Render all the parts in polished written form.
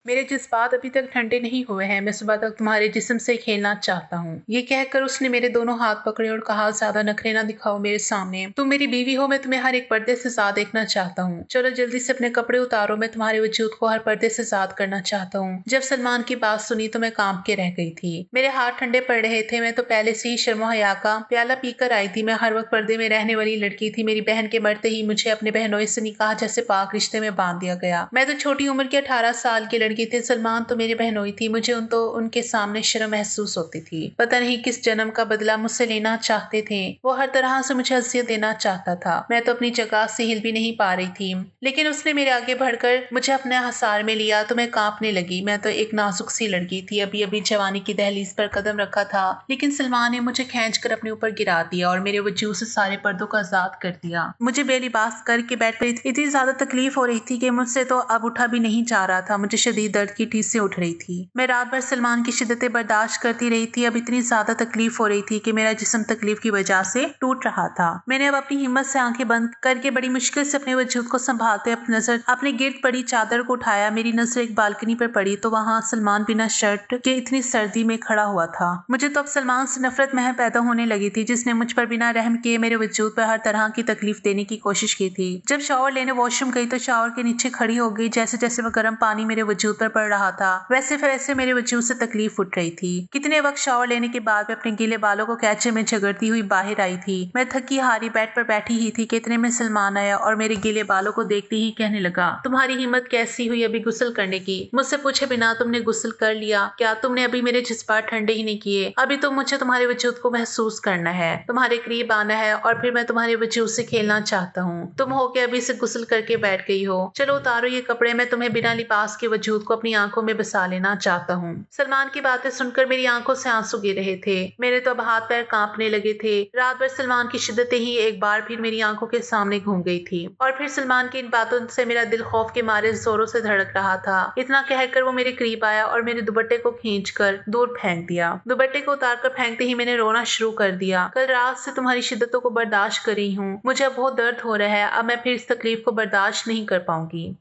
मेरे जज्बात अभी तक ठंडे नहीं हुए हैं, मैं सुबह तक तुम्हारे जिस्म से खेलना चाहता हूँ। ये कहकर उसने मेरे दोनों हाथ पकड़े और कहा, ज्यादा नखरे ना दिखाओ मेरे सामने, तुम मेरी बीवी हो, मैं तुम्हें हर एक पर्दे से आजाद देखना चाहता हूँ। चलो जल्दी से अपने कपड़े उतारो, मैं तुम्हारे वजूद को हर पर्दे से आजाद करना चाहता हूँ। जब सलमान की बात सुनी तो मैं कांप के रह गई थी। मेरे हाथ ठंडे पड़ रहे थे। मैं तो पहले से ही शर्मो हया का प्याला पीकर आई थी। मैं हर वक्त पर्दे में रहने वाली लड़की थी। मेरी बहन के मरते ही मुझे अपने बहनोई से निकाह जैसे पाक रिश्ते में बांध दिया गया। मैं तो छोटी उम्र की 18 साल की लड़की थी। सलमान तो मेरी बहनोई थी। मुझे उनके सामने शर्म महसूस होती थी। पता नहीं किस जन्म का बदला मुझसे लेना चाहते थे। वो हर तरह से मुझे अजियत देना चाहता था। मैं तो अपनी जगह से हिल भी नहीं पा रही थी, लेकिन उसने मेरे आगे बढ़कर मुझे अपने हसार में लिया तो मैं कांपने लगी। मैं तो एक नाजुक सी लड़की थी, अभी अभी जवानी की दहलीज पर कदम रखा था, लेकिन सलमान ने मुझे खींचकर अपने ऊपर गिरा दिया और मेरे वजूद से सारे पर्दों को आजाद कर दिया। मुझे बेलिबास करके बेड पर इतनी ज्यादा तकलीफ हो रही थी कि मुझसे तो अब उठा भी नहीं जा रहा था। मुझे शदीद दर्द की टीस से उठ रही थी। मैं रात भर सलमान की शिद्दतें बर्दाश्त करती रही थी। अब इतनी ज्यादा तकलीफ हो रही थी कि मेरा जिस्म तकलीफ की वजह से टूट रहा था। मैंने अब अपनी हिम्मत से आंखें बंद करके बड़ी मुश्किल से अपने वजूद को संभालते अपनी नजर अपने गिर्द पड़ी चादर को उठाया। मेरी नजर एक बालकनी पर पड़ी तो वहां सलमान बिना शर्ट के इतनी सर्दी में खड़ा हुआ था। मुझे तो अब सलमान से नफरत महज पैदा होने लगी थी, जिसने मुझ पर बिना रहम किए मेरे वजूद पर हर तरह की तकलीफ देने की कोशिश की थी। जब शावर लेने वॉशरूम गई तो शावर के नीचे खड़ी हो गई। जैसे जैसे वह गर्म पानी मेरे वजूद पर पड़ रहा था, वैसे वैसे मेरे वजूद से तकलीफ उठ रही थी। कितने वक्त शावर लेने के बाद मैं अपने गीले बालों को कैचे में झगड़ती हुई बाहर आई थी। मैं थकी हारी बेड पर बैठी ही थी कि इतने में सलमान आया और मेरे गीले बालों को देखते ही कहने लगा, तुम्हारी हिम्मत कैसी हुई अभी गुस्ल करने की? मुझसे पूछे बिना तुमने गुस्ल कर लिया क्या? तुमने अभी मेरे जज्बात ठंडे ही नहीं किए। अभी तो मुझे तुम्हारे वजूद को महसूस करना है, तुम्हारे करीब आना है और फिर मैं तुम्हारे वजूद से खेलना चाहता हूँ। तुम हो के अभी से गुस्ल करके बैठ गई हो। चलो उतारो ये कपड़े, मैं तुम्हें बिना लिबास के वजूद को अपनी आंखों में बसा लेना चाहता हूँ। सलमान की बातें सुनकर मेरी आंखों से आंसू गिर रहे थे। मेरे तो अब हाथ पैर कांपने लगे थे। रात भर सलमान की शिद्दतें ही एक बार फिर मेरी आंखों के सामने घूम गई थी और फिर सलमान की इन बातों से मेरा दिल खौफ के मारे जोरों से धड़क रहा था। इतना कहकर वो मेरे करीब आया और मेरे दुपट्टे को खींचकर दूर फेंक दिया। दुपट्टे को उतार कर फेंकते ही मैंने रोना शुरू कर दिया। कल रात से तुम्हारी शिद्दतों को बर्दाश्त कर रही हूँ। मुझे अब बहुत दर्द हो रहा है। अब मैं फिर इस तकलीफ को बर्दाश्त नहीं कर पाऊंगी।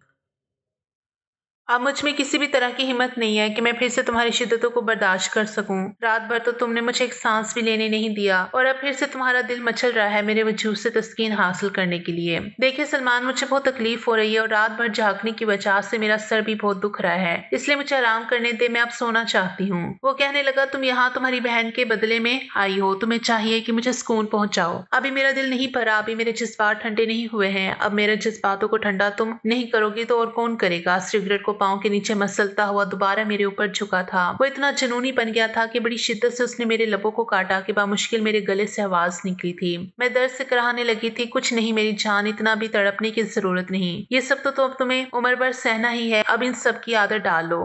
अब मुझ में किसी भी तरह की हिम्मत नहीं है कि मैं फिर से तुम्हारी शिद्दतों को बर्दाश्त कर सकूं। रात भर तो तुमने मुझे एक सांस भी लेने नहीं दिया और अब फिर से तुम्हारा दिल मचल रहा है मेरे वजूद से तस्कीन हासिल करने के लिए। देखिए सलमान, मुझे बहुत तकलीफ हो रही है और रात भर जागने की वजह से मेरा सर भी बहुत दुख रहा है, इसलिए मुझे आराम करने दे, मैं अब सोना चाहती हूँ। वो कहने लगा, तुम यहाँ तुम्हारी बहन के बदले में आई हो, तुम्हें चाहिए कि मुझे सुकून पहुंचाओ। अभी मेरा दिल नहीं भरा, अभी मेरे जज्बात ठंडे नहीं हुए हैं। अब मेरे जज्बातों को ठंडा तुम नहीं करोगी तो और कौन करेगा? सिगरेट को पांव के नीचे मसलता हुआ दोबारा मेरे ऊपर झुका था। वो इतना जुनूनी बन गया था कि बड़ी शिद्दत से उसने मेरे लबों को काटा कि बामुश्किल मेरे गले से आवाज निकली थी। मैं दर्द से कराहने लगी थी, कुछ नहीं मेरी जान, इतना भी तड़पने की जरूरत नहीं। ये सब तो अब तुम्हें उम्र भर सहना ही है। अब इन सब की आदत डाल लो।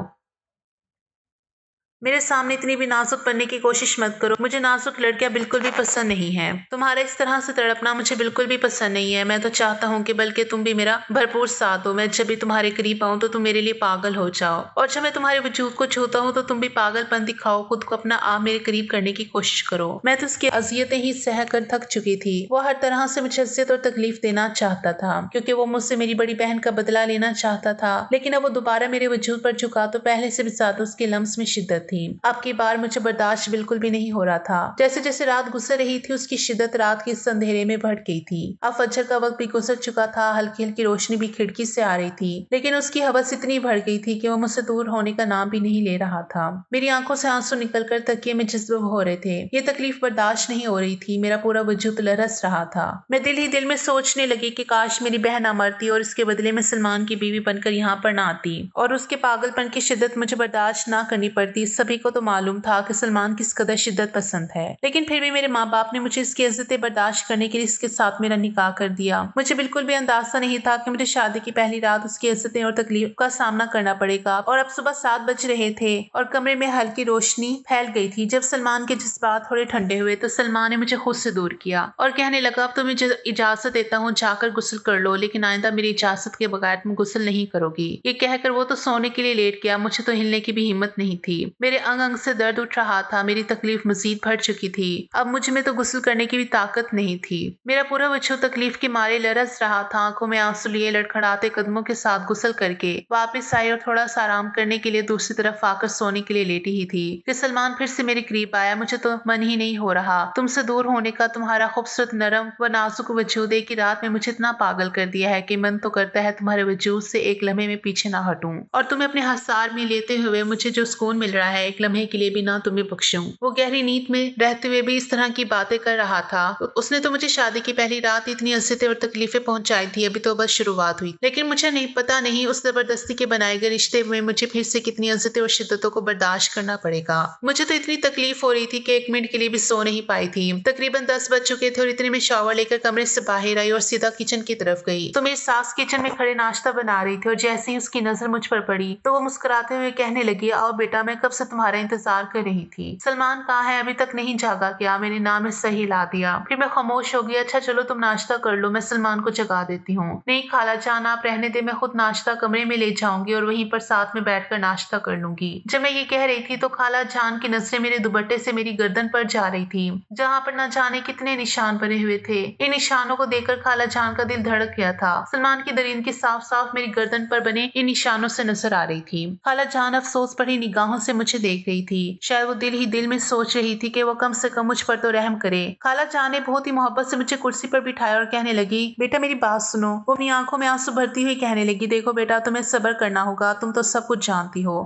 मेरे सामने इतनी भी नाजुक बनने की कोशिश मत करो। मुझे नाजुक लड़कियां बिल्कुल भी पसंद नहीं है। तुम्हारा इस तरह से तड़पना मुझे बिल्कुल भी पसंद नहीं है। मैं तो चाहता हूँ कि बल्कि तुम भी मेरा भरपूर साथ दो। मैं जब भी तुम्हारे करीब आऊँ तो तुम मेरे लिए पागल हो जाओ और जब मैं तुम्हारे वजूद को छूता हूँ तो तुम भी पागलपन दिखाओ, खुद को अपना आप मेरे करीब करने की कोशिश करो। मैं तो उसकी अजियतें ही सह कर थक चुकी थी। वो हर तरह से मुझे अजियत और तकलीफ देना चाहता था क्योंकि वो मुझसे मेरी बड़ी बहन का बदला लेना चाहता था, लेकिन अब वो दोबारा मेरे वजूद पर झुका तो पहले से भी ज्यादा उसके लम्स में शिद्दत थी। अब की बार मुझे बर्दाश्त बिल्कुल भी नहीं हो रहा था। जैसे जैसे रात गुजर रही थी उसकी शिद्दत रात के इस अंधेरे में बढ़ गई थी। अब फजर का वक्त भी गुजर चुका था। हल्की हल्की रोशनी भी खिड़की से आ रही थी, लेकिन उसकी हवस इतनी बढ़ गई थी कि वो मुझसे दूर होने का नाम भी नहीं ले रहा था। मेरी आंखों से आंसू निकलकर तकिए में जज्ब हो रहे थे। ये तकलीफ बर्दाश्त नहीं हो रही थी। मेरा पूरा वजूद लरस रहा था। मैं दिल ही दिल में सोचने लगी कि काश मेरी बहन ना मरती और इसके बदले में सलमान की बीवी बनकर यहाँ पर ना आती और उसके पागलपन की शिद्दत मुझे बर्दाश्त ना करनी पड़ती। सभी को तो मालूम था कि सलमान किस कदर शिद्दत पसंद है, लेकिन फिर भी मेरे माँ बाप ने मुझे इसकी इज्जतें बर्दाश्त करने के लिए इसके साथ मेरा निकाह कर दिया। मुझे बिल्कुल भी अंदाजा नहीं था कि मुझे शादी की पहली रात उसकी इज्जतें और तकलीफ का सामना करना पड़ेगा। और अब सुबह 7 बज रहे थे और कमरे में हल्की रोशनी फैल गई थी। जब सलमान के जज्बात थोड़े ठंडे हुए तो सलमान ने मुझे खुद से दूर किया और कहने लगा, अब तुम्हें इजाजत देता हूँ, जाकर गुस्ल कर लो, लेकिन आइंदा मेरी इजाजत के बगैर तुम गुस्ल नहीं करोगी। ये कहकर वो तो सोने के लिए लेट गया। मुझे तो हिलने की भी हिम्मत नहीं थी। मेरे अंग अंग से दर्द उठ रहा था। मेरी तकलीफ मजीद बढ़ चुकी थी। अब मुझ में तो गुस्ल करने की भी ताकत नहीं थी। मेरा पूरा वजूद तकलीफ के मारे लरस रहा था। आंखों में आंसू लिए लड़खड़ाते कदमों के साथ गुस्ल करके वापस आई और थोड़ा सा आराम करने के लिए दूसरी तरफ आकर सोने के लिए लेटी ही थी कि सलमान फिर से मेरे करीब आया। मुझे तो मन ही नहीं हो रहा। तुमसे दूर होने का। तुम्हारा खूबसूरत नरम व नाजुक वजूद एक ही रात में मुझे इतना पागल कर दिया है कि मन तो करता है तुम्हारे वजूद से एक लम्हे में पीछे ना हटूं और तुम्हें अपने हसार में लेते हुए मुझे जो सुकून मिल रहा है एक लम्हे के लिए भी ना तुम्हें बख्शूं। वो गहरी नींद में रहते हुए भी इस तरह की बातें कर रहा था। उसने तो मुझे शादी की पहली रात इतनी अज़ियतें और तकलीफें पहुंचाई थी। अभी तो बस शुरुआत हुई। लेकिन मुझे नहीं पता नहीं उस जबरदस्ती के बनाए गए रिश्ते में मुझे फिर से कितनी अज़ियतें और शिद्दतों को बर्दाश्त करना पड़ेगा। मुझे तो इतनी तकलीफ हो रही थी कि एक मिनट के लिए भी सो नहीं पाई थी। तकरीबन 10 बज चुके थे और इतने में शावर लेकर कमरे से बाहर आई और सीधा किचन की तरफ गई तो मेरी सास किचन में खड़े नाश्ता बना रही थी और जैसे ही उसकी नजर मुझ पर पड़ी तो वो मुस्कुराते हुए कहने लगी, आओ बेटा, मैं कब से तुम्हारा इंतजार कर रही थी। सलमान कहाँ है? अभी तक नहीं जागा क्या? मेरे नाम में सही ला दिया। फिर मैं खामोश हो गई। अच्छा चलो तुम नाश्ता कर लो, मैं सलमान को जगा देती हूँ। नहीं खाला जान, आप रहने दे, मैं खुद नाश्ता कमरे में ले जाऊंगी और वहीं पर साथ में बैठकर नाश्ता कर लूंगी। जब मैं ये कह रही थी तो खाला जान की नजरें मेरे दुपट्टे से मेरी गर्दन पर जा रही थी जहाँ पर न जाने कितने निशान बने हुए थे। इन निशानों को देखकर खाला जान का दिल धड़क गया था। सलमान की दरिंदगी साफ साफ मेरी गर्दन पर बने इन निशानों से नजर आ रही थी। खाला जान अफसोस भरी निगाहों से मुझे देख रही थी। शायद वो दिल ही दिल में सोच रही थी कि वो कम से कम मुझ पर तो रहम करे। खाला जान ने बहुत ही मोहब्बत से मुझे कुर्सी पर बिठाया और कहने लगी, बेटा मेरी बात सुनो। वो अपनी आंखों में आंसू भरती हुई कहने लगी, देखो बेटा, तुम्हें सब्र करना होगा, तुम तो सब कुछ जानती हो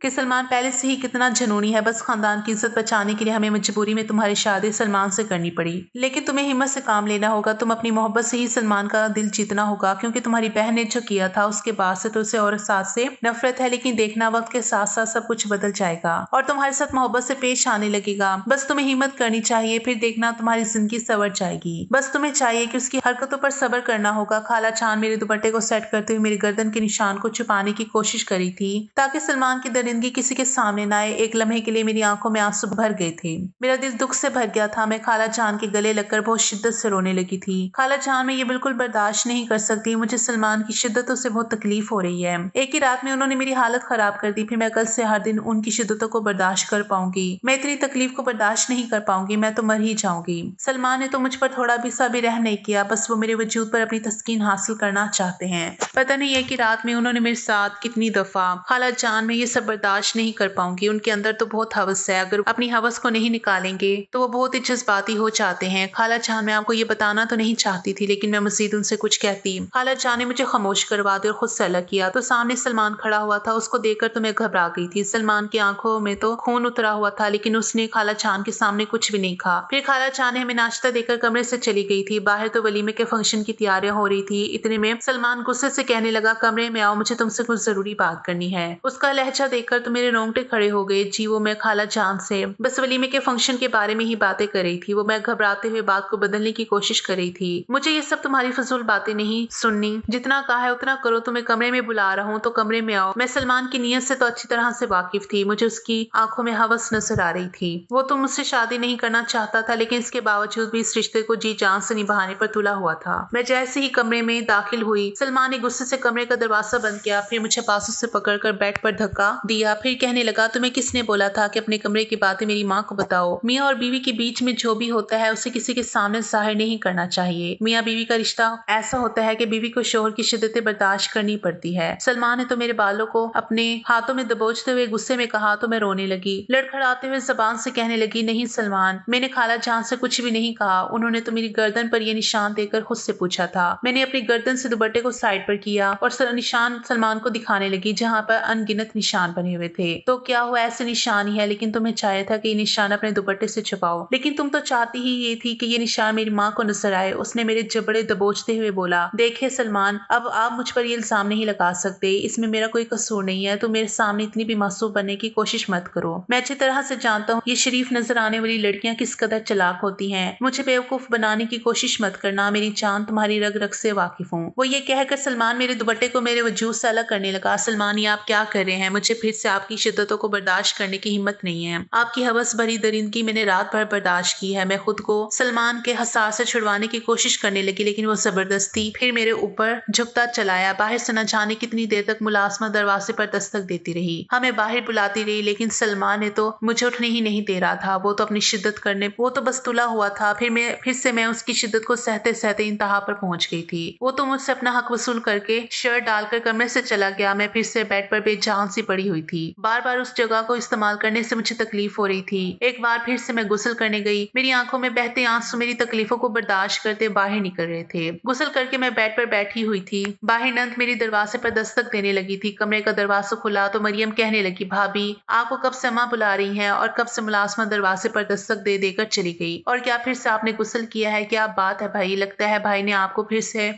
कि सलमान पहले से ही कितना जुनूनी है। बस खानदान की इज्जत बचाने के लिए हमें मजबूरी में तुम्हारी शादी सलमान से करनी पड़ी। लेकिन तुम्हें हिम्मत से काम लेना होगा। तुम अपनी मोहब्बत से ही सलमान का दिल जीतना होगा, क्योंकि तुम्हारी बहन ने जो किया था उसके बाद से तो उसे और साथ से नफरत है। लेकिन देखना वक्त के साथ साथ सब कुछ बदल जाएगा और तुम्हारे साथ मोहब्बत से पेश आने लगेगा। बस तुम्हें हिम्मत करनी चाहिए, फिर देखना तुम्हारी जिंदगी संवर जाएगी। बस तुम्हें चाहिए कि उसकी हरकतों पर सब्र करना होगा। खाला चांद मेरे दुपट्टे को सेट करते हुए मेरी गर्दन के निशान को छुपाने की कोशिश करी थी ताकि सलमान की दरिंदगी किसी के सामने न आए। एक लम्हे के लिए मेरी आंखों में आंसू भर गए थे। मेरा दिल दुख से भर गया था। मैं खाला जान के गले लगकर बहुत शिद्दत से रोने लगी थी। खाला जान, मैं ये बिल्कुल बर्दाश्त नहीं कर सकती। मुझे सलमान की शिद्दतों से बहुत तकलीफ हो रही है। एक ही रात में उन्होंने मेरी हालत खराब कर दी। फिर मैं कल से हर दिन उनकी शिद्दतों को बर्दाश्त कर पाऊंगी? मैं इतनी तकलीफ को बर्दाश्त नहीं कर पाऊंगी। मैं तो मर ही जाऊंगी। सलमान ने तो मुझ पर थोड़ा भी सा भी रहम नहीं किया। बस वो मेरे वजूद पर अपनी तस्कीन हासिल करना चाहते हैं। पता नहीं है कि रात में उन्होंने मेरे साथ कितनी दफा, खाला जान मैं ये सब बर्दाश्त नहीं कर पाऊंगी। उनके अंदर तो बहुत हवस है। अगर अपनी हवस को नहीं निकालेंगे तो वो बहुत ही जज्बाती हो जाते हैं। खाला जान, मैं आपको ये बताना तो नहीं चाहती थी, लेकिन मैं मजीद उनसे कुछ कहती। खाला जान ने मुझे खामोश करवा दिया और खुद से अलग किया। तो सामने सलमान खड़ा हुआ था। उसको देखकर तो मैं घबरा गई थी। सलमान की आंखों में तो खून उतरा हुआ था, लेकिन उसने खाला जान के सामने कुछ भी नहीं कहा। फिर खाला जान ने हमें नाश्ता देकर कमरे से चली गई थी। बाहर तो वलीमे के फंक्शन की तैयारियां हो रही थी। इतने में सलमान गुस्से से कहने लगा, कमरे में आओ, मुझे तुमसे कुछ जरूरी बात करनी है। उसका लहजा देखकर तो मेरे रोंगटे खड़े हो गए। जी, वो मैं खाला जान से बस वलीमे के फंक्शन के बारे में ही बातें कर रही थी। वो मैं घबराते हुए बात को बदलने की कोशिश कर रही थी। मुझे ये सब तुम्हारी फजूल बातें नहीं सुननी। जितना कहा है उतना करो। तुम्हें कमरे में बुला रहा हूँ तो कमरे में आओ। मैं सलमान की नीयत से तो अच्छी तरह से वाकिफ थी। मुझे उसकी आंखों में हवस नजर आ रही थी। वो तो मुझसे शादी नहीं करना चाहता था, लेकिन इसके बावजूद भी इस रिश्ते को जी जान से निभाने पर तुला हुआ था। मैं जैसे ही कमरे में दाखिल हुई, सलमान ने गुस्से से कमरे का दरवाजा बंद किया। फिर मुझे बाजू से पकड़कर बेड पर धक्का दिया। फिर कहने लगा, तुम्हें किसने बोला था कि अपने कमरे की बातें मेरी माँ को बताओ? मियाँ और बीवी के बीच में जो भी होता है उसे किसी के सामने जाहिर नहीं करना चाहिए। मियाँ बीवी का रिश्ता ऐसा होता है कि बीवी को शोहर की शिद्दतें बर्दाश्त करनी पड़ती है। सलमान ने तो मेरे बालों को अपने हाथों में दबोचते हुए गुस्से में कहा तो मैं रोने लगी। लड़खड़ाते हुए जबान से कहने लगी, नहीं सलमान, मैंने खाला जान से कुछ भी नहीं कहा। उन्होंने तो मेरी गर्दन पर यह निशान देकर खुद से पूछा था। मैंने अपनी गर्दन से दुपट्टे को साइड पर किया और निशान सलमान को दिखाने लगी, जहाँ पर अनगिनत निशान बने हुए थे। तो क्या हुआ, ऐसे निशान ही है, लेकिन तुम्हें चाहिए था कि ये निशान अपने दुपट्टे से छुपाओ। लेकिन तुम तो चाहती ही ये थी कि ये निशान मेरी माँ को नजर आए। उसने मेरे जबड़े दबोचते हुए बोला, देखिए सलमान, अब आप मुझ पर ये इल्जाम नहीं लगा सकते। इसमें मेरा कोई कसूर नहीं है। तुम मेरे सामने इतनी भी मासूम बनने की कोशिश मत करो। मैं अच्छी तरह से जानता हूँ ये शरीफ नजर आने वाली लड़कियां किस कदर चालाक होती हैं। मुझे बेवकूफ बनाने की कोशिश मत करना। मेरी जान तुम्हारी रग रग से वाकिफ हूँ। वो ये कहकर सलमान मेरे दुपट्टे को मेरे वजूद से अलग करने लगा। सलमान, ये आप क्या कर रहे हैं? मुझे फिर से आपकी शिद्दतों को बर्दाश्त करने की हिम्मत नहीं है। आपकी हवस भरी दरिंदगी मैंने रात भर बर्दाश्त की है। मैं खुद को सलमान के हसास से छुड़वाने की कोशिश करने लगी, लेकिन वो जबरदस्ती फिर मेरे ऊपर झुकता चलाया। बाहर से न जाने कितनी देर तक मुलाजमा दरवाजे पर दस्तक देती रही। हमें बाहर बुलाती रही, लेकिन सलमान ने तो मुझे उठने ही नहीं दे रहा था। वो तो अपनी शिद्दत करने, वो तो बस तुला हुआ था। फिर से मैं उसकी शिद्दत को सहते सहते इंतहा पर पहुंच गई थी। वो तो मुझसे अपना हक वसूल करके शर्ट डालकर कमरे से चला गया। मैं फिर से बेड पर बेजान सी पड़ी हुई थी। बार बार उस जगह को इस्तेमाल करने से मुझे तकलीफ हो रही थी। एक बार फिर से मैं गुस्ल करने गई। मेरी आंखों में बहते आंसू मेरी तकलीफों को बर्दाश्त करते बाहर निकल रहे थे। गुस्ल करके मैं बेड पर बैठी हुई थी। बाहर नंद मेरी दरवाजे पर दस्तक देने लगी थी। कमरे का दरवाजा खुला तो मरियम कहने लगी, भाभी आपको कब से अम्मा बुला रही हैं? और कब से मुलाजमा दरवाजे पर दस्तक दे देकर चली गई। और क्या फिर से आपने गुस्ल किया है? क्या बात है भाई? लगता है भाई ने आपको फिर से,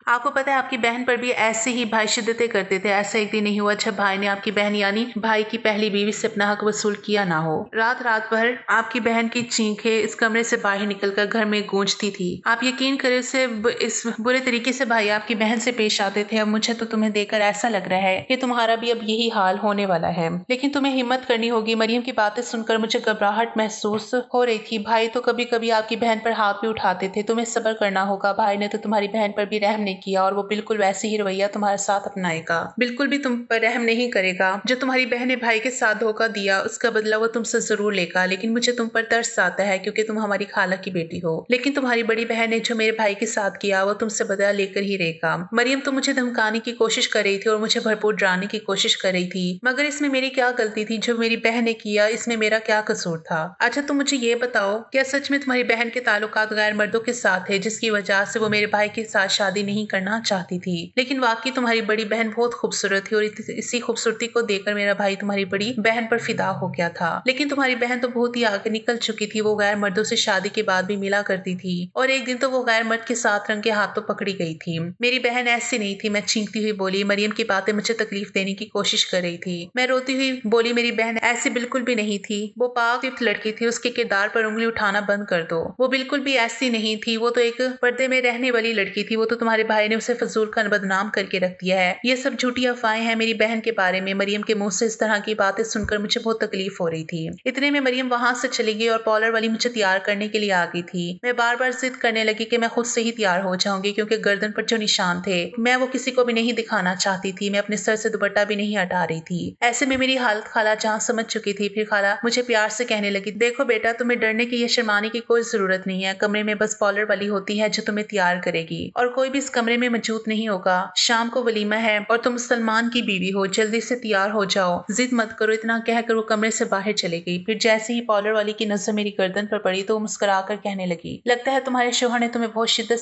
आपको पता है आपकी बहन पर भी ऐसे ही भाई शिद्दतें करते थे। ऐसा एक दिन नहीं हुआ जब भाई ने आपकी बहन यानी भाई की पहली बीवी से अपना हक वसूल किया ना हो। रात रात भर आपकी बहन की चीखें इस कमरे से बाहर निकलकर घर में गूंजती थी। आप यकीन करें इस बुरे तरीके से भाई आपकी बहन से पेश आते थे। अब मुझे तो तुम्हें देखकर ऐसा लग रहा है कि तुम्हारा भी अब यही हाल होने वाला है। लेकिन तुम्हें हिम्मत करनी होगी। मरियम की बातें सुनकर मुझे घबराहट महसूस हो रही थी। भाई तो कभी कभी आपकी बहन पर हाथ भी उठाते थे। तुम्हें सब्र करना होगा। भाई ने तो तुम्हारी बहन पर भी रहम नहीं किया और वो बिल्कुल वैसे ही रवैया तुम्हारे साथ अपनाएगा। बिल्कुल भी तुम पर रहम नहीं करेगा। जो तुम्हारी बहन ने भाई के साथ धोखा दिया उसका बदला वो तुमसे जरूर लेगा। लेकिन मुझे तुम पर तरस आता है क्योंकि तुम हमारी खाला की बेटी हो। लेकिन तुम्हारी बड़ी बहन ने जो मेरे भाई के साथ किया वो तुमसे बदला लेकर ही रहेगा। मरियम तो मुझे धमकाने की कोशिश कर रही थी और मुझे भरपूर डराने की कोशिश कर रही थी, मगर इसमें मेरी क्या गलती थी? जो मेरी बहन ने किया इसमें मेरा क्या कसूर था? अच्छा तुम मुझे ये बताओ, क्या सच में तुम्हारी बहन के ताल्लुकात गैर मर्दों के साथ है जिसकी वजह से वो मेरे भाई के साथ शादी नहीं करना चाहती थी? लेकिन वाकई तुम्हारी बड़ी बहन बहुत खूबसूरत थी और इसी खूबसूरती को देखकर मेरा भाई तुम्हारी बड़ी बहन पर फिदा हो गया था। लेकिन तुम्हारी बहन तो बहुत ही आगे निकल चुकी थी। वो गैर मर्दों से शादी के बाद भी मिला करती थी और एक दिन तो वो गैर मर्द के साथ रंगे हाथों पकड़ी गई थी। मेरी बहन ऐसी नहीं थी। मैं चीखती हुई बोली। मरियम की बातें मुझे तकलीफ देने की कोशिश कर रही थी। मैं रोती हुई बोली, मेरी बहन ऐसी बिल्कुल भी नहीं थी। वो पाक तिफ्त लड़की थी। उसके किरदार पर उंगली उठाना बंद कर दो। वो बिल्कुल भी ऐसी नहीं थी। वो तो एक पर्दे में रहने वाली लड़की थी। वो तो तुम्हारे भाई ने उसे फजूल का बदनाम करके रख दिया है। ये सब झूठी अफवाहें हैं मेरी बहन के बारे में। मरियम के मुंह से इस तरह की बातें सुनकर मुझे बहुत तकलीफ हो रही थी। इतने में मरियम वहां से चली गई और पॉलर वाली मुझे तैयार करने के लिए आ गई थी। मैं बार बार जिद करने लगी कि मैं खुद से ही तैयार हो जाऊंगी क्योंकि गर्दन पर जो निशान थे मैं वो किसी को भी नहीं दिखाना चाहती थी। मैं अपने सर से दुपट्टा भी नहीं हटा रही थी। ऐसे में मेरी हालत खाला जहां समझ चुकी थी। फिर खाला मुझे प्यार से कहने लगी, देखो बेटा तुम्हें डरने की या शर्माने की कोई जरूरत नहीं है। कमरे में बस पॉलर वाली होती है जो तुम्हें तैयार करेगी और कोई भी इस कमरे में मौजूद नहीं होगा। शाम को वलीमा है और तुम सलमान की बीवी हो। जल्दी से तैयार हो जाओ, जिद मत करो। इतना कहकर वो कमरे से बाहर चली गई। फिर जैसे ही पॉलर वाली की नजर मेरी गर्दन पर पड़ी तो वो मुस्कुराकर कहने लगी, लगता है तुम्हारे शोहर ने तुम्हें बहुत शिद्दत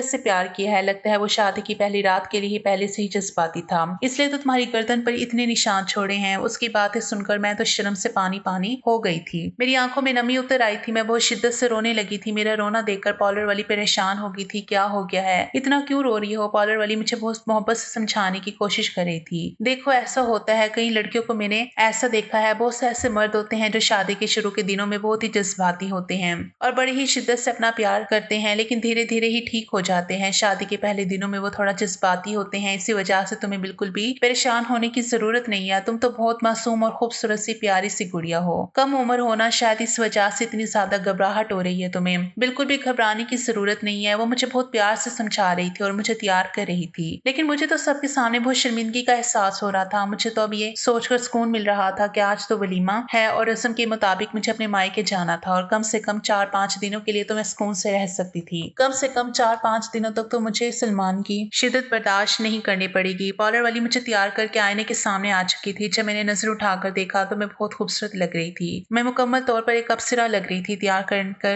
से प्यार किया है। लगता है वो शादी की पहली रात के लिए पहले से ही जज्बाती था, इसलिए तो तुम्हारी गर्दन पर इतने निशान छोड़े हैं। उसकी बातें सुनकर मैं तो शर्म से पानी पानी हो गई थी। मेरी आंखों में नमी उतर आई थी। मैं बहुत शिद्दत से रोने लगी थी। मेरा रोना देखकर पॉलर वाली परेशान हो गई थी। क्या हो गया है? इतना क्यों रो रही हो? पॉलर वाली मुझे बहुत मोहब्बत से समझाने की कोशिश कर रही थी। देखो ऐसा होता है, कई लड़कियों को मैंने ऐसा देखा है। बहुत से ऐसे मर्द होते हैं जो शादी के शुरू के दिनों में बहुत ही जज्बाती होते हैं और बड़ी ही शिद्दत से अपना प्यार करते हैं, लेकिन धीरे धीरे ही ठीक हो जाते हैं। शादी के पहले दिनों में वो थोड़ा जज्बाती होते हैं। इसी वजह से तुम्हें बिल्कुल भी परेशान होने की जरूरत नहीं है। तुम तो बहुत मासूम और खूबसूरत सी प्यारी सी गुड़िया हो। कम उम्र होना शायद इस वजह से इतनी ज्यादा घबराहट हो रही है तुम्हें। बिल्कुल भी घबराने की जरूरत नहीं है। वो मुझे बहुत प्यार से समझा रही थी और मुझे तैयार कर रही थी, लेकिन मुझे तो सबके सामने बहुत शर्मिंदगी का एहसास हो रहा था। मुझे तो अब ये सोचकर सुकून मिल रहा था कि आज तो वलीमा है और रस्म के मुताबिक मुझे अपने मायके जाना था और कम से कम 4-5 दिनों के लिए तो मैं सुकून से रह सकती थी। कम से कम 4-5 दिनों तक तो मुझे सलमान की शिद्दत बर्दाश्त नहीं करनी पड़ेगी। पॉलर वाली मुझे तैयार करके आईने के सामने आ चुकी थी। जब मैंने नजर उठाकर देखा तो मैं बहुत खूबसूरत लग रही थी। मैं मुकम्मल तौर पर एक अप्सरा लग रही थी। तैयार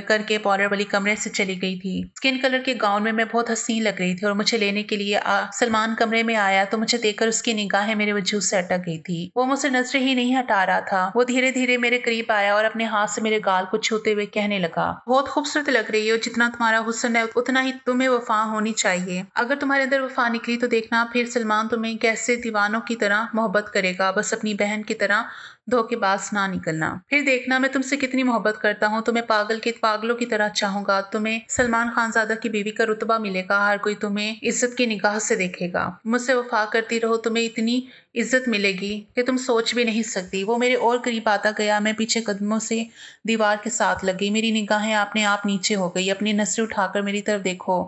करके पॉलर वाली कमरे से चली गई थी। स्किन कलर के गाउन में मैं बहुत हसीन लग रही थी और मुझे लेने के लिए सलमान कमरे में आया तो मुझे देखकर उसकी निगाहें मेरे वजूद से अटक गई थी। वो मुझसे नजरें ही नहीं हटा रहा था। वो धीरे धीरे मेरे करीब आया और अपने हाथ से मेरे गाल को छूते हुए कहने लगा, बहुत खूबसूरत लग रही हो। जितना तुम्हारा हुस्न है उतना ही तुम्हें वफा होनी चाहिए। अगर तुम्हारे अंदर वफा निकली तो देखना फिर सलमान तुम्हें कैसे दीवानों की तरह मोहब्बत करेगा, बस अपनी बहन की तरह धोखेबाज ना निकलना। फिर देखना मैं तुमसे कितनी मोहब्बत करता हूँ, तुम्हें पागलों की तरह चाहूंगा। तुम्हें सलमान खानजादा की बीवी का रुतबा मिलेगा, हर कोई तुम्हें इज्जत की निगाह से देखेगा। मुझसे वफा करती रहो, तुम्हें इतनी इज्जत मिलेगी कि तुम सोच भी नहीं सकती। वो मेरे और करीब आता गया, मैं पीछे कदमों से दीवार के साथ लगी, मेरी निगाहें अपने आप नीचे हो गई। अपनी नजरें उठाकर मेरी तरफ देखो।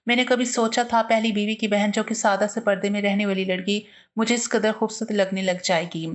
मैंने कभी सोचा था पहली बीवी की बहन, जो कि सादा से पर्दे में रहने वाली लड़की, मुझे इस कदर खूबसूरत लगने लग जाएगी।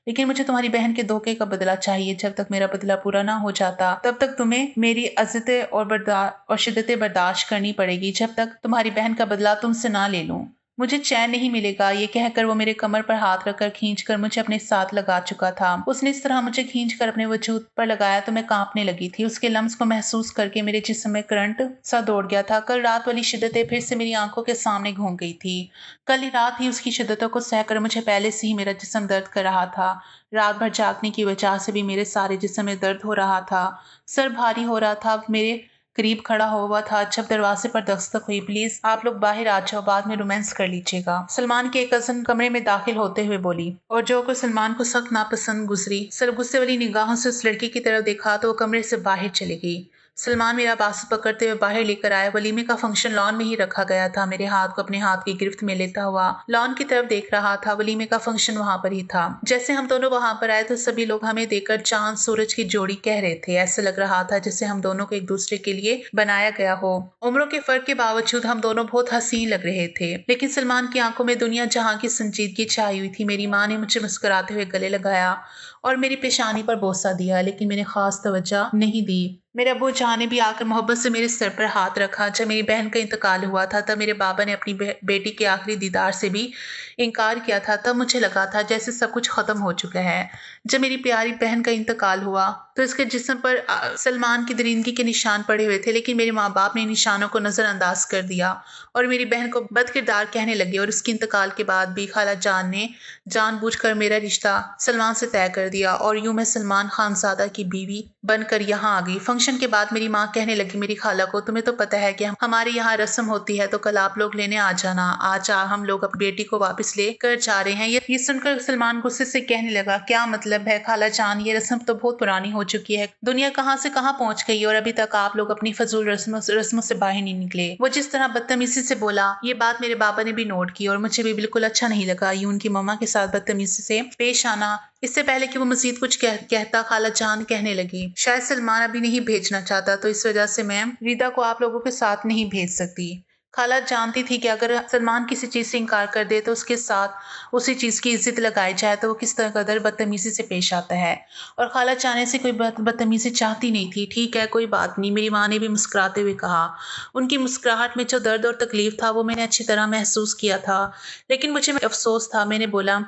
लेकिन मुझे तुम्हारी बहन के धोखे का बदला चाहिए। जब तक मेरा बदला पूरा ना हो जाता, तब तक तुम्हें मेरी अज़ियतें और शिद्दतें बर्दाश्त करनी पड़ेगी, जब तक तुम्हारी बहन का बदला तुमसे ना ले लूं। मुझे चैन नहीं मिलेगा। ये कहकर वो मेरे कमर पर हाथ रखकर खींचकर मुझे अपने साथ लगा चुका था। उसने इस तरह मुझे खींचकर अपने वजूद पर लगाया तो मैं कांपने लगी थी। उसके लम्स को महसूस करके मेरे जिस्म में करंट सा दौड़ गया था। कल रात वाली शिद्दतें फिर से मेरी आंखों के सामने घूम गई थी। कल ही रात ही उसकी शिद्दतों को सहकर मुझे पहले से ही मेरा जिस्म दर्द कर रहा था। रात भर जागने की वजह से भी मेरे सारे जिस्म में दर्द हो रहा था। सर भारी हो रहा था। मेरे करीब खड़ा हुआ था जब दरवाजे पर दस्तक हुई। प्लीज आप लोग बाहर आ जाओ, बाद में रोमांस कर लीजिएगा, सलमान की एक कजन कमरे में दाखिल होते हुए बोली। और जो को सलमान को सख्त नापसंद गुजरी। सर गुस्से वाली निगाहों से उस लड़की की तरफ देखा तो वो कमरे से बाहर चली गई। सलमान मेरा बाजू पकड़ते हुए बाहर लेकर आया। वलीमे का फंक्शन लॉन में ही रखा गया था। मेरे हाथ को अपने हाथ की गिरफ्त में लेता हुआ लॉन की तरफ देख रहा था। वलीमे का फंक्शन वहां पर ही था। जैसे हम दोनों वहां पर आए तो सभी लोग हमें देखकर चांद सूरज की जोड़ी कह रहे थे। ऐसा लग रहा था जैसे हम दोनों को एक दूसरे के लिए बनाया गया हो। उम्रों के फर्क के बावजूद हम दोनों बहुत हसीन लग रहे थे। लेकिन सलमान की आंखों में दुनिया जहां की संजीदगी छाई हुई थी। मेरी माँ ने मुझे मुस्कुराते हुए गले लगाया और मेरी पेशानी पर बोसा दिया, लेकिन मैंने खास तवज्जो नहीं दी। मेरे अब्बू जान ने भी आकर मोहब्बत से मेरे सर पर हाथ रखा। जब मेरी बहन का इंतकाल हुआ था तब मेरे बाबा ने अपनी बेटी के आखिरी दीदार से भी इनकार किया था। तब मुझे लगा था जैसे सब कुछ खत्म हो चुका है। जब मेरी प्यारी बहन का इंतकाल हुआ तो इसके जिस्म पर सलमान की दरिंदगी के निशान पड़े हुए थे, लेकिन मेरे माँ बाप ने निशानों को नजरअंदाज कर दिया और मेरी बहन को बदकिरदार कहने लगे। और उसके इंतकाल के बाद भी खाला जान ने जानबूझकर मेरा रिश्ता सलमान से तय कर दिया और यूं मैं सलमान खानजादा की बीवी बनकर यहाँ आ गई। फंक्शन के बाद मेरी माँ कहने लगी मेरी खाला को, तुम्हें तो पता है कि हमारे यहाँ रस्म होती है, तो कल आप लोग लेने आ जाना। आज हम लोग अपनी बेटी को वापस लेकर जा रहे हैं। ये सुनकर सलमान गुस्से से कहने लगा, क्या मतलब है खाला जान, ये रस्म तो बहुत पुरानी हो चुकी है। दुनिया कहाँ से कहाँ पहुंच गई और अभी तक आप लोग अपनी फजूल रस्मों से बाहर नहीं निकले। वो जिस तरह बदतमीजी से बोला, ये बात मेरे बाबा ने भी नोट की और मुझे भी बिल्कुल अच्छा नहीं लगा यूं उनकी मम्मा के साथ बदतमीजी से पेश आना। इससे पहले कि वो मजीद कुछ कहता खाला जान कहने लगी, शायद सलमान अभी नहीं भेजना चाहता, तो इस वजह से मैं रिदा को आप लोगों के साथ नहीं भेज सकती। खाला जानती थी कि अगर सलमान किसी चीज से इनकार कर दे तो उसके साथ उसी चीज की इज्जत लगाई जाए तो वो किस तरह कदर बदतमीजी से पेश आता है। और खाला चाहने से कोई बदतमीजी चाहती नहीं थी। ठीक है, कोई बात नहीं, मेरी माँ ने भी मुस्कुराते हुए कहा। उनकी मुस्कुराहट में जो दर्द और तकलीफ था वो मैंने अच्छी तरह महसूस किया था, लेकिन मुझे अफसोस था। मैंने बोला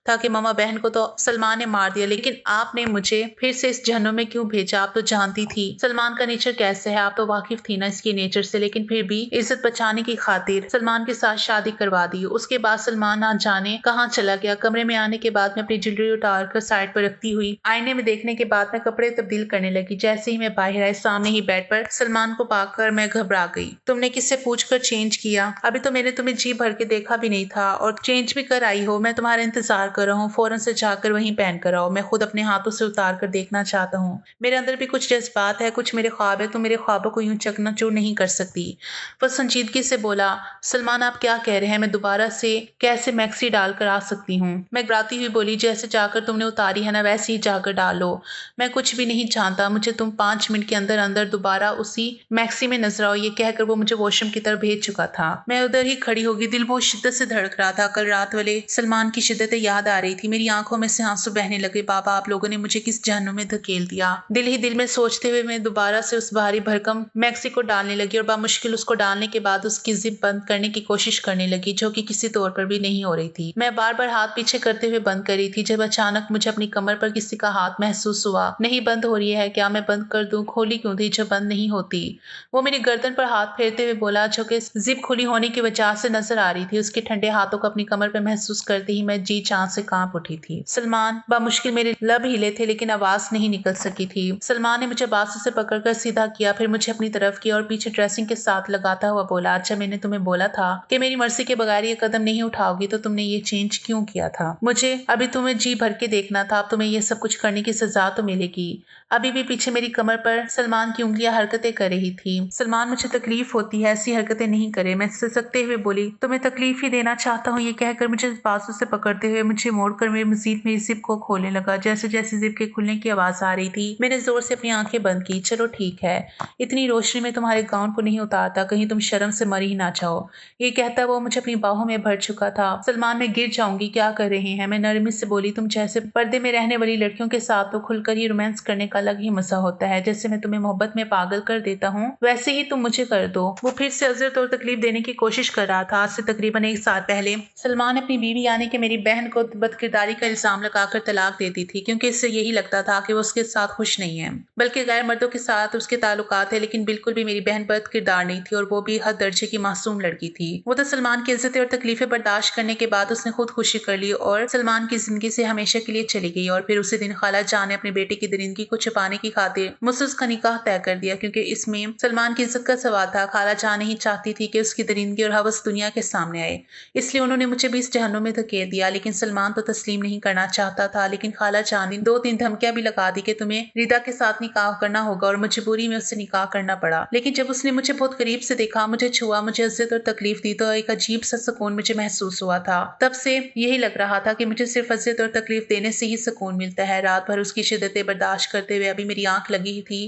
था कि मामा बहन को तो सलमान ने मार दिया, लेकिन आपने मुझे फिर से इस जहन्नुम में क्यों भेजा? आप तो जानती थी सलमान का नेचर कैसे है, आप तो वाकिफ थी ना इसके नेचर से, लेकिन फिर भी इज्जत बचाने की खातिर सलमान के साथ शादी करवा दी। उसके बाद सलमान ना जाने कहाँ चला गया। कमरे में आने के बाद मैं अपनी ज्वेलरी उतार कर साइड पर रखती हुई आईने में देखने के बाद मैं कपड़े तब्दील करने लगी। जैसे ही मैं बाहर आई, सामने ही बेड पर सलमान को पाकर मैं घबरा गई। तुमने किससे पूछकर चेंज किया? अभी तो मैंने तुम्हें जी भर के देखा भी नहीं था और चेंज भी कर आई हो। मैं तुम्हारा इंतजार कर रहा हूँ, फौरन से जाकर वहीं पहन कर आओ। मैं खुद अपने हाथों से उतार कर देखना चाहता हूँ। मेरे अंदर भी कुछ जज्बात है, कुछ मेरे ख्वाब है, तो मेरे ख्वाबों को यूं चकनाचूर नहीं कर सकती। वह संजीदगी से बोला, सलमान आप क्या कह रहे हैं? मैं दोबारा से कैसे मैक्सी डालकर आ सकती हूँ? मैं घबराती हुई बोली, जैसे जाकर तुमने उतारी है ना वैसे ही जाकर डालो। मैं कुछ भी नहीं जानता, मुझे तुम 5 मिनट के अंदर अंदर दोबारा उसी मैक्सी में नजर आओ। ये कहकर वो मुझे वॉशरूम की तरफ भेज चुका था। मैं उधर ही खड़ी हो गई। दिल बहुत शिद्दत से धड़क रहा था। कल रात वाले सलमान की शिद्दतें याद आ रही थी। मेरी आंखों में से आंसू बहने लगे। बाबा आप लोगों ने मुझे किस जहन्नुम में धकेल दिया? दिल ही दिल में सोचते हुए मैं दोबारा से उस भारी भरकम मैक्सी को डालने लगी और बामुश्किल उसको डालने के बाद उसकी जिप बंद करने की कोशिश करने लगी, जो कि किसी तौर पर भी नहीं हो रही थी। मैं बार बार हाथ पीछे करते हुए बंद कर रही थी जब अचानक मुझे अपनी कमर पर किसी का हाथ महसूस हुआ। नहीं बंद हो रही है क्या? मैं बंद कर दूं? खोली क्यों थी जो बंद नहीं होती? वो मेरी गर्दन पर हाथ फेरते हुए बोला, जो कि जिप खुली होने की वजह से नजर आ रही थी। उसके ठंडे हाथों को अपनी कमर पर महसूस करते ही मैं जी चांद से कांप उठी थी। सलमान। बामुश्किल मेरे लब हिले थे लेकिन आवाज नहीं निकल सकी थी। सलमान ने मुझे बाजू से पकड़कर सीधा किया, फिर मुझे अपनी तरफ किया और पीछे ड्रेसिंग के साथ लगाता हुआ बोला, रात जब मैंने तुम्हें बोला था कि मेरी मर्जी के बगैर ये कदम नहीं उठाओगी तो तुमने ये चेंज क्यों किया था? मुझे अभी तुम्हें जी भर के देखना था, अब तुम्हें ये सब कुछ करने की सजा तो मिलेगी। अभी भी पीछे मेरी कमर पर सलमान की उंगलियां हरकतें कर रही थी। सलमान, मुझे तकलीफ होती है, ऐसी हरकतें नहीं करे। मैं सिसकते हुए बोली, तुम्हें तकलीफ ही देना चाहता हूँ। ये कहकर मुझे बाजू से पकड़ते हुए मुझे मोड़कर मेरी मजीद मेरी जिप को खोलने लगा। जैसे जैसे जिप के खुलने की आवाज आ रही थी मैंने जोर से अपनी आंखें बंद की। चलो ठीक है, इतनी रोशनी में तुम्हारे गाउन को नहीं उतारता, कहीं तुम शर्म से मर ही ना जाओ। ये कहता वो मुझे अपनी बाहों में भर चुका था। सलमान, मैं गिर जाऊंगी, क्या कर रहे हैं? मैं नरमी से बोली, तुम जैसे पर्दे में रहने वाली लड़कियों के साथ तो खुलकर ही रोमांस करने का अलग ही मजा होता है। जैसे मैं तुम्हें मोहब्बत में पागल कर देता हूँ वैसे ही तुम मुझे कर दो। वो फिर से अजरत और तकलीफ देने की कोशिश कर रहा था। आज से तकरीबन 1 साल पहले सलमान अपनी बीवी यानी कि मेरी बहन को बदकिरदारी का इल्जाम लगाकर तलाक देती थी, क्योंकि इससे यही लगता था कि वो उसके साथ खुश नहीं है, बल्कि गैर मर्दों के साथ उसके ताल्लुकात है। लेकिन बिल्कुल भी मेरी बहन बद किरदार नहीं थी, और वो भी हद दर्जे की मासूम लड़की थी। वो तो सलमान की इज्जतें और तकलीफें बर्दाश्त करने के बाद उसने खुद खुशी कर ली और सलमान की जिंदगी से हमेशा के लिए चली गई। और फिर उसी दिन खाला जान ने अपने बेटे की दरिंदगी को छुपाने की खातिर मुझसे उसका निकाह तय कर दिया, क्योंकि इसमें सलमान की इज्जत का सवाल था। खाला जान नहीं चाहती थी कि उसकी दरिंदगी और हवस दुनिया के सामने आए, इसलिए उन्होंने मुझे भी इस जहन्नुम में धकेल दिया। लेकिन सलमान तो तस्लीम नहीं करना चाहता था। लेकिन खाला जान ने 2-3 धमकियां भी लगा दी कि तुम्हें रिदा के साथ निकाह करना होगा, और मजबूरी में उससे निकाह करना पड़ा। लेकिन जब उसने मुझे बहुत करीब से देखा, मुझे छुआ, मुझे इज्जत और तकलीफ दी, तो एक अजीब सा सुकून मुझे महसूस हुआ था। तब से यही लग रहा था कि मुझे सिर्फ इज्जत और तकलीफ देने से ही सुकून मिलता है। रात भर उसकी शिद्दतें बर्दाश्त करते हुए अभी मेरी आंख लगी ही थी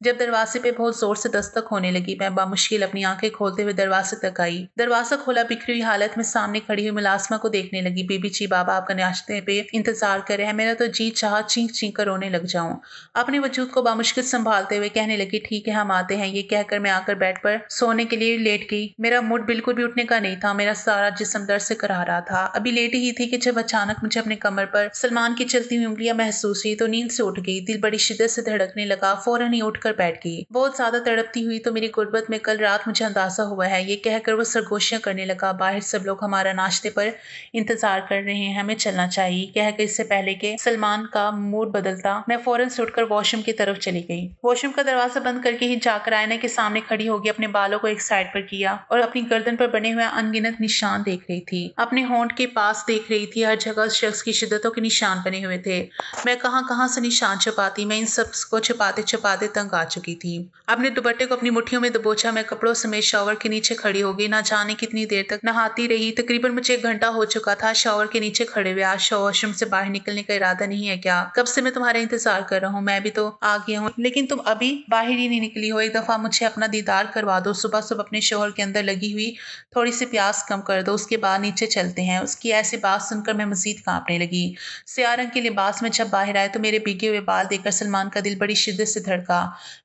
जब दरवाजे पे बहुत जोर से दस्तक होने लगी। मैं बामुश्किल अपनी आंखें खोलते हुए दरवाजे तक आई। दरवाजा खोला, बिखरी हुई हालत में सामने खड़ी हुई मुलाजमा को देखने लगी। बीबी जी, बाबा आपका नाश्ते पे इंतजार कर रहे हैं। मेरा तो जी चाह चीख चीख कर रोने लग जाऊं। अपने वजूद को बामुश्किल संभालते हुए कहने लगी, ठीक है हम आते हैं। ये कहकर मैं आकर बेड पर सोने के लिए लेट गई। मेरा मूड बिल्कुल भी उठने का नहीं था, मेरा सारा जिस्म दर्द से करा रहा था। अभी लेटी ही थी कि जब अचानक मुझे अपने कमर पर सलमान की चलती हुई उंगलियां महसूस हुई, तो नींद से उठ गई। दिल बड़ी शिद्दत से धड़कने लगा, फौरन ही उठकर बैठ गई। बहुत ज्यादा तड़पती हुई तो मेरी गुर्बत में कल रात मुझे अंदाजा हुआ है। ये कहकर वो सरगोशियां करने लगा, बाहर सब लोग हमारा नाश्ते पर इंतजार कर रहे हैं, हमें चलना चाहिए। कहकर इससे पहले कि सलमान का मूड बदलता, मैं फौरन से उठकर वॉशरूम की तरफ चली गई। वॉशरूम का दरवाजा बंद करके ही जाकर आईने के सामने खड़ी होगी, अपने बालों को एक साइड पर किया और अपनी गर्दन पर बने हुए अनगिनत निशान देख रही थी। अपने होंठ के पास देख रही थी, हर जगह उस शख्स की शिद्दतों के निशान बने हुए थे। मैं कहां से निशान छुपाती, मैं इन सब को छुपाते छुपाते तंग आ चुकी थी। अपने दुपट्टे को अपनी मुट्ठियों में दबोचा मैं कपड़ों समेत शावर के नीचे खड़ी हो गई। ना जाने कितनी देर तक नहाती रही, तकरीबन मुझे 1 घंटा हो चुका था शावर के नीचे खड़े हुए। आज वॉशरूम से बाहर निकलने का इरादा नहीं है क्या? कब से मैं तुम्हारा इंतजार कर रहा हूँ, मैं भी तो आ गया हूँ, लेकिन तुम अभी बाहर ही नहीं निकली हो। एक दफा मुझे अपना दीदार करवा दो, सुबह सुबह अपने शोहर के अंदर लगी हुई थोड़ी सी प्यास कम कर दो, उसके बाद नीचे चलते हैं। उसकी ऐसी बात सुनकर मैं मजीद कांपने लगी। स्याह रंग के लिबास में जब बाहर आए तो मेरे भीगे हुए बाल देखकर सलमान का दिल बड़ी शिद्दत से धड़का।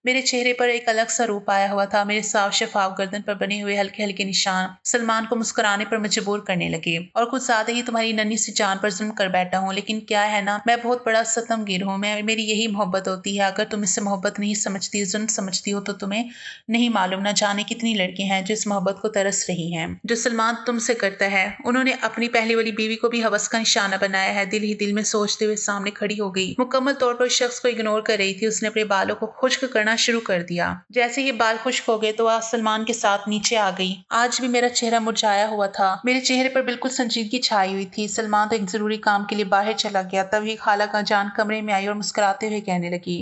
मेरे चेहरे पर एक अलग सा रूप आया हुआ था। मेरे साफ शफाफ गर्दन पर बने हुए हल्के हल्के निशान सलमान को मुस्कुराने पर मजबूर करने लगे। और कुछ ज्यादा ही तुम्हारी नन्ही सी जान पर जुल्म कर बैठा हूँ, लेकिन क्या है ना, मैं बहुत बड़ा सतमगीर हूँ। मेरी यही मोहब्बत होती है। अगर तुम इससे मोहब्बत नहीं समझती, जुल्म समझती हो, तो तुम्हें नहीं मालूम ना जाने कितनी लड़कियां हैं जो इस मोहब्बत को तरस रही हैं जो सलमान तुमसे करता है। उन्होंने अपनी पहली वाली बीवी को भी हवस का निशाना बनाया है। दिल ही दिल में सोचते हुए सामने खड़ी हो गई, मुकम्मल तौर पर उस शख्स को इग्नोर कर रही थी। उसने अपने बालों को खुश्क करना शुरू कर दिया। जैसे ही बाल खुश्क हो गए तो आज सलमान के साथ नीचे आ गई। आज भी मेरा चेहरा मुरझाया हुआ था, मेरे चेहरे पर बिल्कुल संजीदगी छाई हुई थी। सलमान तो एक जरूरी काम के लिए बाहर चला गया। तभी खाला का जान कमरे में आई और मुस्कुराते हुए कहने लगी,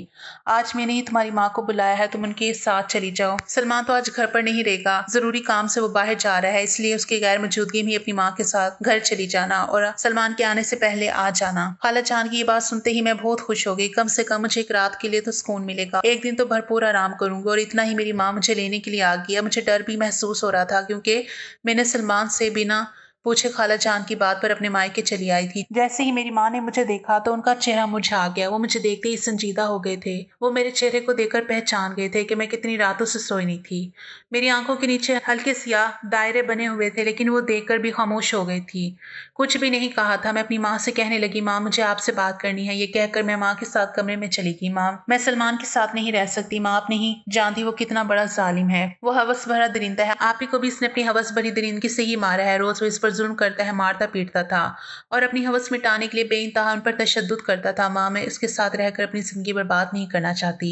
आज मैंने ही तुम्हारी माँ को बुलाया है, तुम उनके साथ चली जाओ। सलमान तो आज घर पर नहीं रहेगा, जरूरी काम से वो बाहर जा रहा है, इसलिए उसके गैर मौजूदगी में अपनी माँ के साथ घर चली जाना और सलमान के आने से पहले आ जाना। खाला जान की ये बात सुनते ही मैं बहुत खुश हो गई। कम से कम मुझे एक रात के लिए तो सुकून मिलेगा, एक दिन तो भरपूर आराम करूंगी। और इतना ही मेरी माँ मुझे लेने के लिए आ गई। मुझे डर भी महसूस हो रहा था, क्योंकि मैंने सलमान से बिना पूछे खाला जान की बात पर अपने मायके चली आई थी। जैसे ही मेरी माँ ने मुझे देखा तो उनका चेहरा मुरझा गया। वो मुझे देखते ही संजीदा हो गए थे। वो मेरे चेहरे को देखकर पहचान गए थे कि मैं कितनी रातों से सोई नहीं थी। मेरी आंखों के नीचे हल्के सियाह दायरे बने हुए थे, लेकिन वो देखकर भी खामोश हो गई थी। कुछ भी नहीं कहा था। मैं अपनी माँ से कहने लगी, माँ मुझे आपसे बात करनी है। ये कहकर मैं माँ के साथ कमरे में चली गई। माँ, मैं सलमान के साथ नहीं रह सकती। माँ, आप नहीं जानती वो कितना बड़ा जालिम है। वो हवस भरा दरिंदा है, आप ही को भी इसने अपनी हवस भरी दरिंदगी से ही मारा है। रोज वो इस पर पर जुल्म करता है, मारता पीटता था और अपनी हवस मिटाने के लिए बेइंतहा उन पर तशद्दुद करता था। माँ, मैं उसके साथ रहकर अपनी ज़िंदगी बर्बाद नहीं करना चाहती।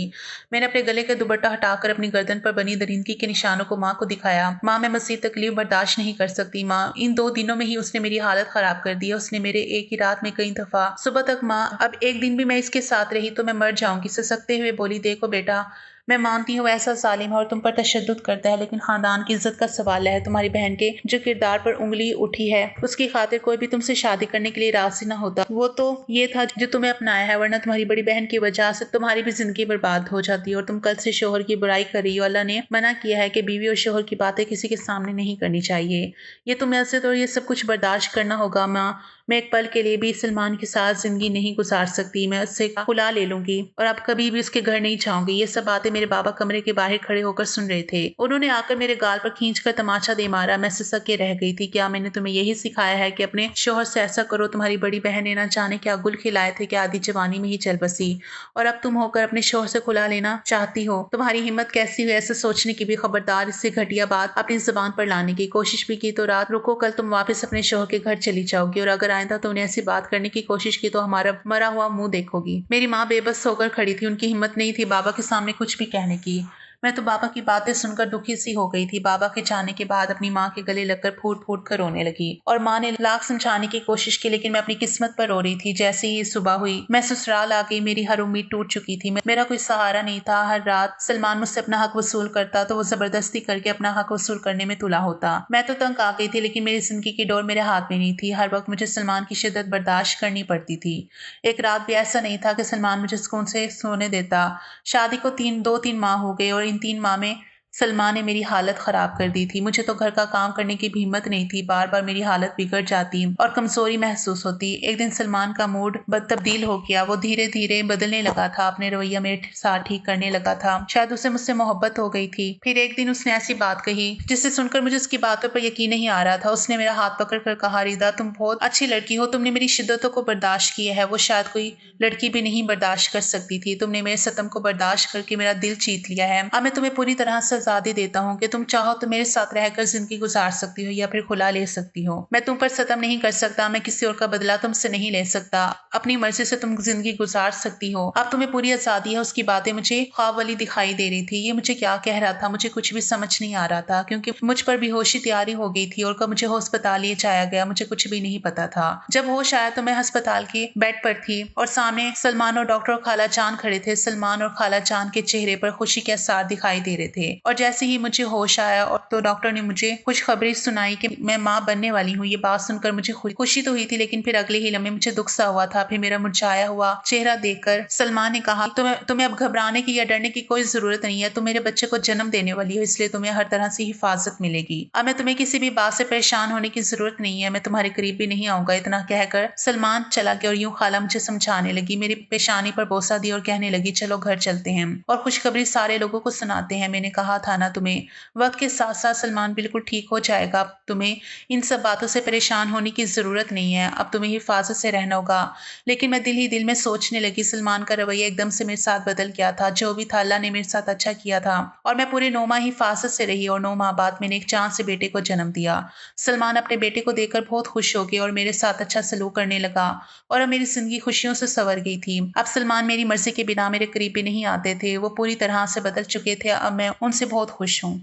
मैंने अपने गले का दुपट्टा हटाकर अपनी गर्दन पर बनी दरिंदगी के निशानों को माँ को दिखाया। माँ, मैं मज़ीद तकलीफ बर्दाश्त नहीं कर सकती। माँ, इन 2 दिनों में ही उसने मेरी हालत ख़राब कर दी है। उसने मेरे एक ही रात में कई दफ़ा सुबह तक माँ, अब एक दिन भी मैं इसके साथ रही तो मैं मर जाऊँगी। सिसकते हुए बोली, देखो बेटा, मैं मानती हूँ ऐसा ज़ालिम है और तुम पर तशद्दुद करता है, लेकिन ख़ानदान की इज़्ज़त का सवाल है। तुम्हारी बहन के जो किरदार पर उँगली उठी है, उसकी खातिर कोई भी तुमसे शादी करने के लिए राज़ी ना होता। वो तो ये था जो तुम्हें अपनाया है, वरना तुम्हारी बड़ी बहन की वजह से तुम्हारी भी ज़िंदगी बर्बाद हो जाती है और तुम कल से शौहर की बुराई कर रही हो। अल्लाह ने मना किया है कि बीवी और शौहर की बातें किसी के सामने नहीं करनी चाहिए। ये तुम्हें इज़्ज़त और ये सब कुछ बर्दाश्त करना होगा माँ। मैं एक पल के लिए भी सलमान के साथ ज़िंदगी नहीं गुजार सकती। मैं उससे खुला ले लूँगी और अब कभी भी उसके घर नहीं जाऊँगी। ये सब बातें मेरे बाबा कमरे के बाहर खड़े होकर सुन रहे थे। उन्होंने आकर मेरे गाल पर खींचकर तमाचा दे मारा। मैं सिसक के रह गई थी। क्या मैंने तुम्हें यही सिखाया है कि अपने शौहर से ऐसा करो? तुम्हारी बड़ी बहन ने ना जाने क्या गुल खिलाए थे कि आधी जवानी में ही चल बसी और अब तुम होकर अपने शौहर से खुला लेना चाहती हो। तुम्हारी हिम्मत कैसी हुई ऐसा सोचने की भी? खबरदार, इससे घटिया बात अपनी ज़ुबान पर लाने की कोशिश भी की तो रात रुको, कल तुम वापस अपने शौहर के घर चली जाओगी और अगर आइंदा तुमने ऐसी बात करने की कोशिश की तो हमारा मरा हुआ मुंह देखोगी। मेरी माँ बेबस होकर खड़ी थी। उनकी हिम्मत नहीं थी बाबा के सामने कुछ भी कहने की। मैं तो बाबा की बातें सुनकर दुखी सी हो गई थी। बाबा के जाने के बाद अपनी माँ के गले लगकर फूट फूट कर रोने लगी और माँ ने लाख समझाने की कोशिश की, लेकिन मैं अपनी किस्मत पर रो रही थी। जैसे ही सुबह हुई मैं ससुराल आ गई। मेरी हर उम्मीद टूट चुकी थी। मेरा कोई सहारा नहीं था। हर रात सलमान मुझसे अपना हक वसूल करता तो वो जबरदस्ती करके अपना हक वसूल करने में तुला होता। मैं तो तंग आ गई थी, लेकिन मेरी जिंदगी की डोर मेरे हाथ में नहीं थी। हर वक्त मुझे सलमान की शिद्दत बर्दाश्त करनी पड़ती थी। एक रात भी ऐसा नहीं था कि सलमान मुझे सुकून से सोने देता। शादी को 2-3 माह हो गए और इन 3 माह में सलमान ने मेरी हालत खराब कर दी थी। मुझे तो घर का काम करने की भी हिम्मत नहीं थी। बार बार मेरी हालत बिगड़ जाती और कमजोरी महसूस होती। एक दिन सलमान का मूड तब्दील हो गया। वो धीरे धीरे बदलने लगा था। अपने रवैया मेरे साथ ठीक करने लगा था। शायद उसे मुझसे मोहब्बत हो गई थी। फिर एक दिन उसने ऐसी बात कही जिसे सुनकर मुझे उसकी बातों पर यकीन नहीं आ रहा था। उसने मेरा हाथ पकड़ कर कहा, रिदा, तुम बहुत अच्छी लड़की हो। तुमने मेरी शिद्दतों को बर्दाश्त किया है, वो शायद कोई लड़की भी नहीं बर्दाश्त कर सकती थी। तुमने मेरे सतम को बर्दाश्त करके मेरा दिल जीत लिया है। अब मैं तुम्हें पूरी तरह से आजादी देता हूँ कि तुम चाहो तो मेरे साथ रहकर जिंदगी गुजार सकती हो या फिर खुला ले सकती हो। मैं तुम पर सतम नहीं कर सकता। मैं किसी और का बदला तुमसे नहीं ले सकता। अपनी मर्जी से तुम जिंदगी गुजार सकती हो। अब तुम्हें पूरी आजादी है। उसकी बातें मुझे ख्वाब वाली दिखाई दे रही थी। ये मुझे क्या कह रहा था मुझे कुछ भी समझ नहीं आ रहा था, क्योंकि मुझ पर बेहोशी तैयारी हो गई थी और कब मुझे अस्पताल ले जाया गया मुझे कुछ भी नहीं पता था। जब होश आया तो मैं अस्पताल के बेड पर थी और सामने सलमान और डॉक्टर और खाला जान खड़े थे। सलमान और खाला जान के चेहरे पर खुशी के आसार दिखाई दे रहे थे और जैसे ही मुझे होश आया और तो डॉक्टर ने मुझे खुशखबरी सुनाई कि मैं माँ बनने वाली हूँ। ये बात सुनकर मुझे खुशी तो हुई थी, लेकिन फिर अगले ही लम्हे मुझे दुख सा हुआ था। फिर मेरा मुरझाया हुआ चेहरा देखकर सलमान ने कहा, तुम्हें अब घबराने की या डरने की कोई जरूरत नहीं है। तुम मेरे बच्चे को जन्म देने वाली हो, इसलिए तुम्हें हर तरह से हिफाजत मिलेगी। अब मैं तुम्हें किसी भी बात से परेशान होने की जरूरत नहीं है। मैं तुम्हारे करीब भी नहीं आऊंगा। इतना कहकर सलमान चला गया और यूं खाला मुझे समझाने लगी, मेरी पेशानी पर बोसा दी और कहने लगी, चलो घर चलते हैं और खुशखबरी सारे लोगों को सुनाते हैं। मैंने कहा था ना तुम्हें। वक्त के साथ साथ सलमान बिल्कुल ठीक हो जाएगा। अब तुम्हें इन सब बातों से परेशान होने की जरूरत नहीं है। अब तुम्हें हिफाजत से रहना होगा। लेकिन मैं दिल ही दिल में सोचने लगी, सलमान का रवैया एकदम से मेरे साथ बदल गया था। जो भी था अल्लाह ने मेरे साथ अच्छा किया था और मैं पूरे 9 माह हिफाजत से रही और 9 माह बाद मैंने एक चांद से बेटे को जन्म दिया। सलमान अपने बेटे को देखकर बहुत खुश हो गया और मेरे साथ अच्छा सलूक करने लगा और अब मेरी जिंदगी खुशियों से संवर गई थी। अब सलमान मेरी मर्जी के बिना मेरे करीब भी नहीं आते थे। वो पूरी तरह से बदल चुके थे। अब मैं उनसे बहुत खुश हूँ।